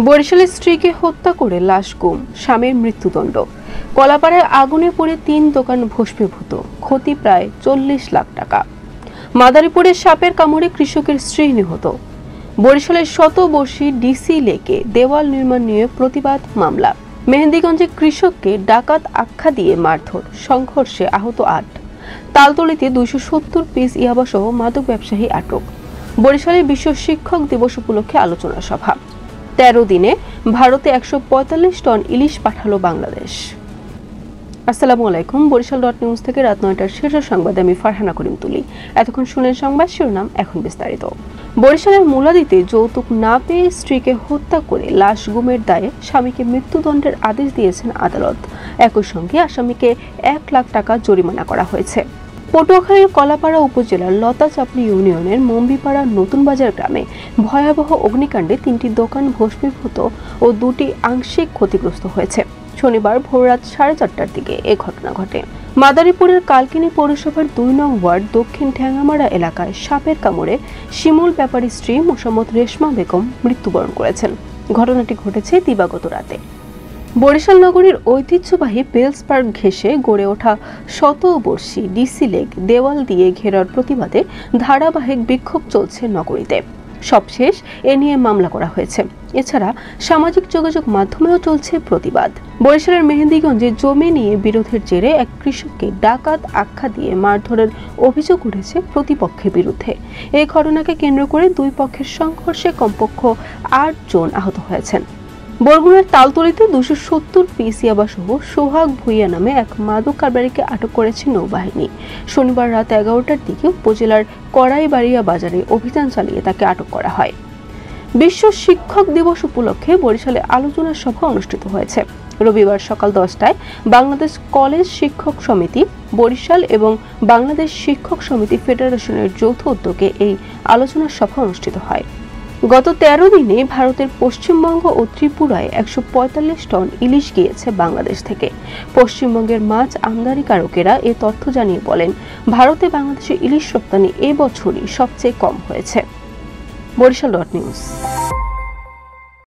বরিশালের স্ত্রীকে হত্যা করে লাশ গুম, স্বামীর মৃত্যুদণ্ড। কলাপাড়ায় আগুনে পড়ে 3 দোকান ভস্মীভূত, ক্ষতি প্রায় 40 লাখ টাকা। মাদারীপুরে সাপের কামড়ে কৃষকের স্ত্রী নিহত। বরিশালের শতবর্ষী ডিসি লেকে দেওয়াল নির্মাণ নিয়ে প্রতিবাদ মামলা। মেহেন্দিগঞ্জে কৃষককে ডাকাত আখ্যা দিয়ে মারধর, সংঘর্ষে আহত 8। তালতলীতে 270 পিস ইয়াবাসহ মাদক ব্যবসায়ী আটক। বরিশালে বিশ্ব শিক্ষক দিবস উপলক্ষে আলোচনা সভা। 13 দিনে ভারতে 145 টন ইলিশ পাঠালো বাংলাদেশ। আসসালামু আলাইকুম। বরিশাল.নিউজ থেকে রাত 9টার শীর্ষ সংবাদে আমি ফারহানা করিম তুলি। এতক্ষণ শুনেন সংবাদ শিরোনাম, এখন বিস্তারিত। বরিশালের মুলাদিতে যৌতুক না পেয়ে স্ত্রীকে হত্যা করে লাশ গুমের দায়ে স্বামীকে মৃত্যুদণ্ডের আদেশ দিয়েছেন আদালত। একই সঙ্গে আসামিকে 1 লাখ টাকা জরিমানা করা হয়েছে। পটুয়াখালীর কলাপাড়া উপজেলার লতাচাপড়ি ইউনিয়নের মম্বিপাড়া নতুন বাজার গ্রামে ভয়াবহ অগ্নিকাণ্ডে 3টি দোকান ভস্মীভূত ও 2টি আংশিক ক্ষতিগ্রস্ত হয়েছে। শনিবার ভোররাত 4:30টার দিকে এ ঘটনা ঘটে। মাদারীপুরের কালকিনি পৌরসভার 2 নং ওয়ার্ড দক্ষিণ ঠ্যাঙ্গামারা এলাকায় সাপের কামড়ে শিমুল ব্যাপারীর স্ত্রী মোসাম্মদ রেশমা বেগম মৃত্যুবরণ করেছেন। ঘটনাটি ঘটেছে দিবাগত রাতে। বরিশাল নগরীর ঐতিহ্যবাহী বেলস পার্ক ঘেঁষে গড়ে ওঠা শতবর্ষী ডিসি লেক দেওয়াল দিয়ে ঘেরার প্রতিবাদে ধারাবাহিক বিক্ষোভ চলছে নগরীতে। সবশেষ এ নিয়ে মামলা করা হয়েছে। এছাড়া সামাজিক যোগাযোগ মাধ্যমেও চলছে প্রতিবাদ। বরিশালের মেহেন্দিগঞ্জে জমি নিয়ে বিরোধের জেরে এক কৃষককে ডাকাত আখ্যা দিয়ে মারধরের অভিযোগ উঠেছে প্রতিপক্ষের বিরুদ্ধে। এই ঘটনাকে কেন্দ্র করে দুই পক্ষের সংঘর্ষে কমপক্ষে 8 জন আহত হয়েছেন। বরগুনার তালতলীতে 270 পিস ইয়াবাসহ সোহাগ ভুইয়া নামে এক মাদক কারবারিকে আটক করেছে নৌবাহিনী। শনিবার রাত 11টার দিকে উপজেলার কড়াইবাড়িয়া বাজারে অভিযান চালিয়ে তাকে আটক করা হয়। বিশ্ব শিক্ষক দিবস উপলক্ষে বরিশালে আলোচনা সভা অনুষ্ঠিত হয়েছে। রবিবার সকাল 10টায় বাংলাদেশ কলেজ শিক্ষক সমিতি বরিশাল এবং বাংলাদেশ শিক্ষক সমিতি ফেডারেশনের যৌথ উদ্যোগে এই আলোচনা সভা অনুষ্ঠিত হয়। গত 13 দিনে ভারতের পশ্চিমবঙ্গ ও ত্রিপুরায় 145 টন ইলিশ গিয়েছে বাংলাদেশ থেকে। পশ্চিমবঙ্গের মাছ আমদানিকারকেরা এ তথ্য জানিয়ে বলেন, ভারতে বাংলাদেশে ইলিশ রপ্তানি এবছরই সবচেয়ে কম হয়েছে। বরিশাল.নিউজ।